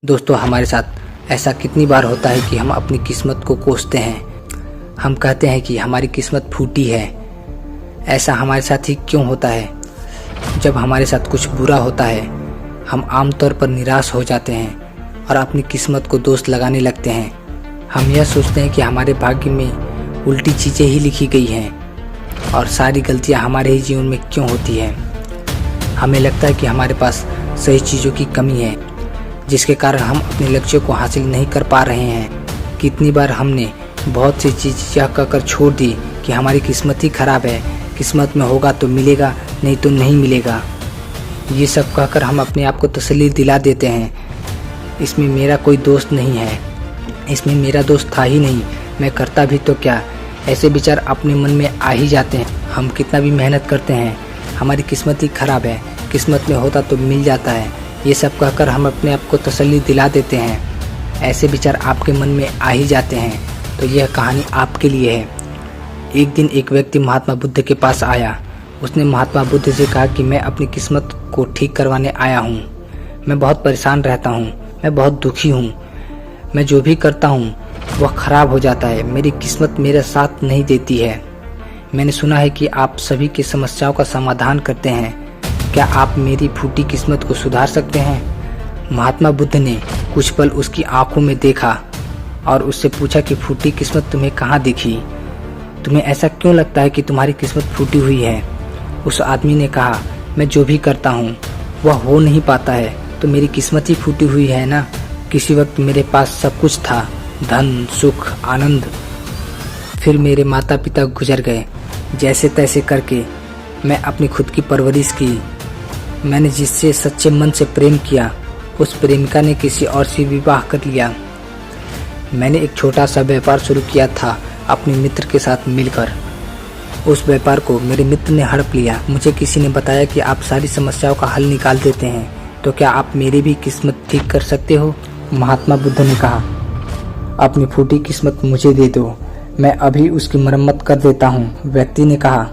दोस्तों, हमारे साथ ऐसा कितनी बार होता है कि हम अपनी किस्मत को कोसते हैं। हम कहते हैं कि हमारी किस्मत फूटी है। ऐसा हमारे साथ ही क्यों होता है? जब हमारे साथ कुछ बुरा होता है हम आमतौर पर निराश हो जाते हैं और अपनी किस्मत को दोष लगाने लगते हैं। हम यह सोचते हैं कि हमारे भाग्य में उल्टी चीज़ें ही लिखी गई हैं और सारी गलतियां हमारे ही जीवन में क्यों होती हैं। हमें लगता है कि हमारे पास सही चीज़ों की कमी है जिसके कारण हम अपने लक्ष्यों को हासिल नहीं कर पा रहे हैं। कितनी बार हमने बहुत सी चीज़ यह कहकर छोड़ दी कि हमारी किस्मत ही खराब है, किस्मत में होगा तो मिलेगा, नहीं तो नहीं मिलेगा। ये सब कहकर हम अपने आप को तसल्ली दिला देते हैं। इसमें मेरा कोई दोस्त नहीं है, इसमें मेरा दोस्त था ही नहीं, मैं करता भी तो क्या। ऐसे विचार अपने मन में आ ही जाते हैं। हम कितना भी मेहनत करते हैं हमारी किस्मत ही खराब है, किस्मत में होता तो मिल जाता है। ये सब कहकर हम अपने आप को तसल्ली दिला देते हैं। ऐसे विचार आपके मन में आ ही जाते हैं। तो यह कहानी आपके लिए है। एक दिन एक व्यक्ति महात्मा बुद्ध के पास आया। उसने महात्मा बुद्ध से कहा कि मैं अपनी किस्मत को ठीक करवाने आया हूँ। मैं बहुत परेशान रहता हूँ, मैं बहुत दुखी हूँ। मैं जो भी करता हूँ वह खराब हो जाता है। मेरी किस्मत मेरा साथ नहीं देती है। मैंने सुना है कि आप सभी की समस्याओं का समाधान करते हैं। क्या आप मेरी फूटी किस्मत को सुधार सकते हैं? महात्मा बुद्ध ने कुछ पल उसकी आंखों में देखा और उससे पूछा कि फूटी किस्मत तुम्हें कहाँ दिखी? तुम्हें ऐसा क्यों लगता है कि तुम्हारी किस्मत फूटी हुई है? उस आदमी ने कहा, मैं जो भी करता हूँ वह हो नहीं पाता है, तो मेरी किस्मत ही फूटी हुई है ना। किसी वक्त मेरे पास सब कुछ था, धन, सुख, आनंद। फिर मेरे माता पिता गुजर गए। जैसे तैसे करके मैं अपनी खुद की परवरिश की। मैंने जिससे सच्चे मन से प्रेम किया उस प्रेमिका ने किसी और से विवाह कर लिया। मैंने एक छोटा सा व्यापार शुरू किया था अपने मित्र के साथ मिलकर। उस व्यापार को मेरे मित्र ने हड़प लिया। मुझे किसी ने बताया कि आप सारी समस्याओं का हल निकाल देते हैं, तो क्या आप मेरी भी किस्मत ठीक कर सकते हो? महात्मा बुद्ध ने कहा, अपनी फूटी किस्मत मुझे दे दो, मैं अभी उसकी मरम्मत कर देता हूँ। व्यक्ति ने कहा,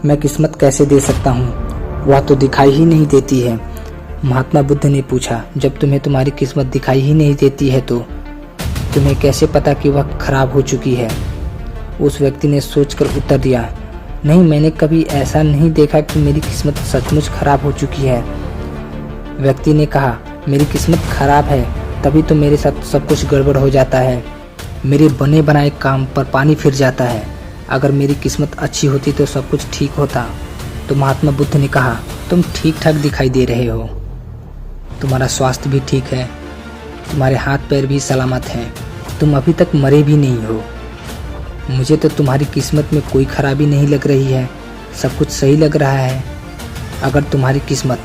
मैं किस्मत कैसे दे सकता हूँ, वह तो दिखाई ही नहीं देती है। महात्मा बुद्ध ने पूछा, जब तुम्हें तुम्हारी किस्मत दिखाई ही नहीं देती है तो तुम्हें कैसे पता कि वह खराब हो चुकी है? उस व्यक्ति ने सोचकर उत्तर दिया, नहीं, मैंने कभी ऐसा नहीं देखा कि मेरी किस्मत सचमुच खराब हो चुकी है। व्यक्ति ने कहा, मेरी किस्मत खराब है तभी तो मेरे साथ सब कुछ गड़बड़ हो जाता है। मेरे बने बनाए काम पर पानी फिर जाता है। अगर मेरी किस्मत अच्छी होती तो सब कुछ ठीक होता। तो महात्मा बुद्ध ने कहा, तुम ठीक ठाक दिखाई दे रहे हो, तुम्हारा स्वास्थ्य भी ठीक है, तुम्हारे हाथ पैर भी सलामत हैं, तुम अभी तक मरे भी नहीं हो। मुझे तो तुम्हारी किस्मत में कोई खराबी नहीं लग रही है, सब कुछ सही लग रहा है। अगर तुम्हारी किस्मत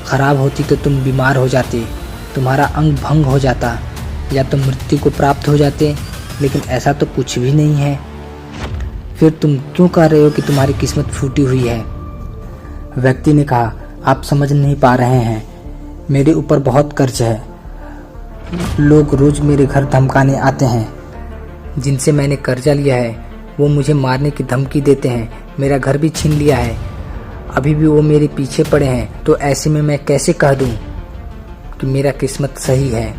खराब होती तो तुम बीमार हो जाते, तुम्हारा अंग भंग हो जाता या तुम मृत्यु को प्राप्त हो जाते, लेकिन ऐसा तो कुछ भी नहीं है। फिर तुम क्यों कह रहे हो कि तुम्हारी किस्मत फूटी हुई है? व्यक्ति ने कहा, आप समझ नहीं पा रहे हैं, मेरे ऊपर बहुत कर्ज है। लोग रोज मेरे घर धमकाने आते हैं। जिनसे मैंने कर्जा लिया है वो मुझे मारने की धमकी देते हैं। मेरा घर भी छीन लिया है, अभी भी वो मेरे पीछे पड़े हैं। तो ऐसे में मैं कैसे कह दूं कि मेरा किस्मत सही है?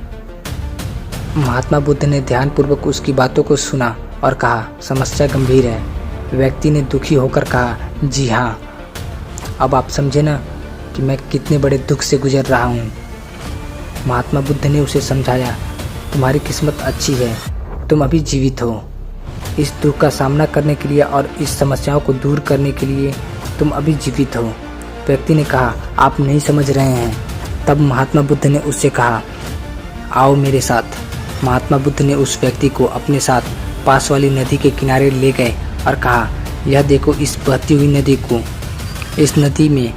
महात्मा बुद्ध ने ध्यानपूर्वक उसकी बातों को सुना और कहा, समस्या गंभीर है। व्यक्ति ने दुखी होकर कहा, जी हाँ, अब आप समझे ना कि मैं कितने बड़े दुख से गुजर रहा हूँ। महात्मा बुद्ध ने उसे समझाया, तुम्हारी किस्मत अच्छी है, तुम अभी जीवित हो। इस दुख का सामना करने के लिए और इस समस्याओं को दूर करने के लिए तुम अभी जीवित हो। व्यक्ति ने कहा, आप नहीं समझ रहे हैं। तब महात्मा बुद्ध ने उससे कहा, आओ मेरे साथ। महात्मा बुद्ध ने उस व्यक्ति को अपने साथ पास वाली नदी के किनारे ले गए और कहा, यह देखो इस बहती हुई नदी को। इस नदी में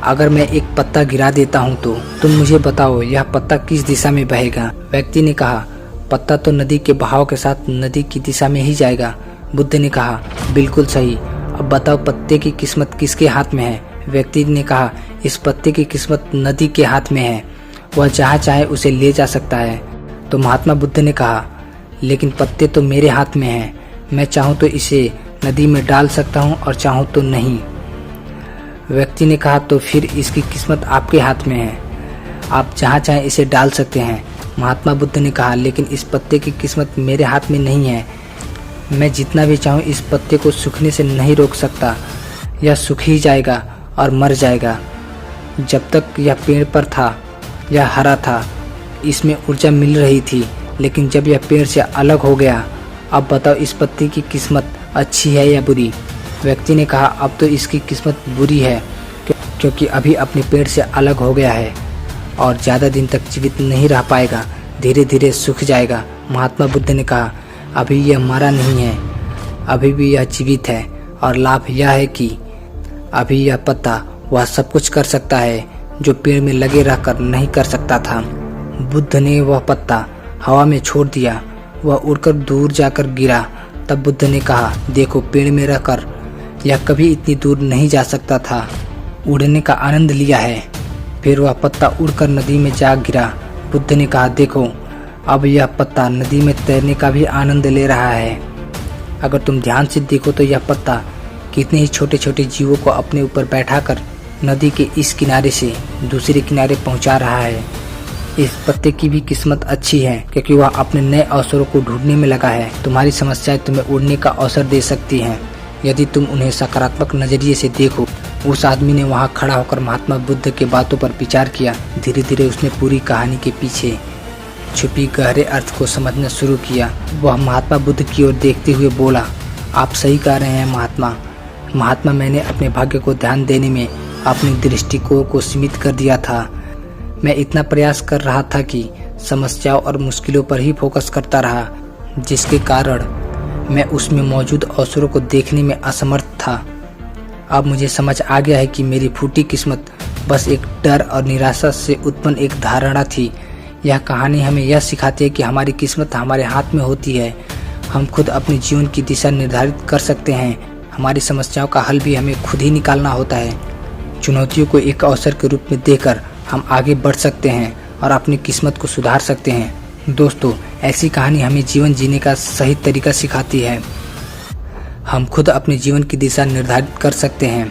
अगर मैं एक पत्ता गिरा देता हूँ तो तुम मुझे बताओ यह पत्ता किस दिशा में बहेगा? व्यक्ति ने कहा, पत्ता तो नदी के बहाव के साथ नदी की दिशा में ही जाएगा। बुद्ध ने कहा, बिल्कुल सही। अब बताओ पत्ते की किस्मत किसके हाथ में है? व्यक्ति ने कहा, इस पत्ते की किस्मत नदी के हाथ में है, वह जहाँ चाहे उसे ले जा सकता है। तो महात्मा बुद्ध ने कहा, लेकिन पत्ते तो मेरे हाथ में हैं, मैं चाहूँ तो इसे नदी में डाल सकता हूँ और चाहूँ तो नहीं। व्यक्ति ने कहा, तो फिर इसकी किस्मत आपके हाथ में है, आप जहाँ चाहे इसे डाल सकते हैं, महात्मा बुद्ध ने कहा, लेकिन इस पत्ते की किस्मत मेरे हाथ में नहीं है। मैं जितना भी चाहूँ इस पत्ते को सूखने से नहीं रोक सकता। यह सूख ही जाएगा और मर जाएगा। जब तक यह पेड़ पर था यह हरा था, इसमें ऊर्जा मिल रही थी, लेकिन जब यह पेड़ से अलग हो गया, अब बताओ इस पत्ते की किस्मत अच्छी है या बुरी। व्यक्ति ने कहा, अब तो इसकी किस्मत बुरी है, क्योंकि अभी अपने पेड़ से अलग हो गया है और ज़्यादा दिन तक जीवित नहीं रह पाएगा, धीरे धीरे सूख जाएगा। महात्मा बुद्ध ने कहा, अभी यह मरा नहीं है, अभी भी यह जीवित है और लाभ यह है कि अभी यह पत्ता वह सब कुछ कर सकता है जो पेड़ में लगे रहकर नहीं कर सकता था। बुद्ध ने वह पत्ता हवा में छोड़ दिया, वह उड़कर दूर जाकर गिरा। तब बुद्ध ने कहा, देखो पेड़ में रहकर यह कभी इतनी दूर नहीं जा सकता था, उड़ने का आनंद लिया है। फिर वह पत्ता उड़कर नदी में जा गिरा। बुद्ध ने कहा, देखो अब यह पत्ता नदी में तैरने का भी आनंद ले रहा है। अगर तुम ध्यान से देखो तो यह पत्ता कितने ही छोटे छोटे जीवों को अपने ऊपर बैठाकर नदी के इस किनारे से दूसरे किनारे पहुंचा रहा है। इस पत्ते की भी किस्मत अच्छी है, क्योंकि वह अपने नए अवसरों को ढूंढने में लगा है। तुम्हारी समस्याएं तुम्हें उड़ने का अवसर दे सकती हैं, यदि तुम उन्हें सकारात्मक नजरिए से देखो। उस आदमी ने वहां खड़ा होकर महात्मा बुद्ध के बातों पर विचार किया। धीरे धीरे उसने पूरी कहानी के पीछे छुपी गहरे अर्थ को समझना शुरू किया। वह महात्मा बुद्ध की ओर देखते हुए बोला, आप सही कह रहे हैं महात्मा, मैंने अपने भाग्य को ध्यान देने में अपनी दृष्टिकोण को सीमित कर दिया था। मैं इतना प्रयास कर रहा था कि समस्याओं और मुश्किलों पर ही फोकस करता रहा, जिसके कारण मैं उसमें मौजूद अवसरों को देखने में असमर्थ था। अब मुझे समझ आ गया है कि मेरी फूटी किस्मत बस एक डर और निराशा से उत्पन्न एक धारणा थी। यह कहानी हमें यह सिखाती है कि हमारी किस्मत हमारे हाथ में होती है। हम खुद अपने जीवन की दिशा निर्धारित कर सकते हैं। हमारी समस्याओं का हल भी हमें खुद ही निकालना होता है। चुनौतियों को एक अवसर के रूप में देखकर हम आगे बढ़ सकते हैं और अपनी किस्मत को सुधार सकते हैं। दोस्तों, ऐसी कहानी हमें जीवन जीने का सही तरीका सिखाती है। हम खुद अपने जीवन की दिशा निर्धारित कर सकते हैं।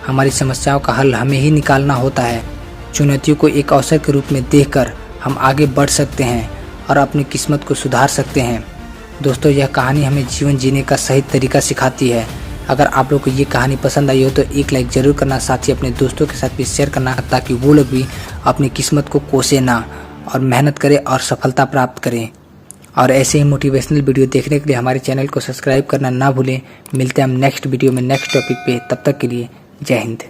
हमारी समस्याओं का हल हमें ही निकालना होता है। चुनौतियों को एक अवसर के रूप में देखकर हम आगे बढ़ सकते हैं और अपनी किस्मत को सुधार सकते हैं। दोस्तों, यह कहानी हमें जीवन जीने का सही तरीका सिखाती है। अगर आप लोग को ये कहानी पसंद आई हो तो एक लाइक ज़रूर करना, साथ ही अपने दोस्तों के साथ भी शेयर करना, ताकि वो लोग भी अपनी किस्मत को कोसे ना और मेहनत करें और सफलता प्राप्त करें। और ऐसे ही मोटिवेशनल वीडियो देखने के लिए हमारे चैनल को सब्सक्राइब करना ना भूलें। मिलते हैं हम नेक्स्ट वीडियो में नेक्स्ट टॉपिक पे। तब तक के लिए जय हिंद।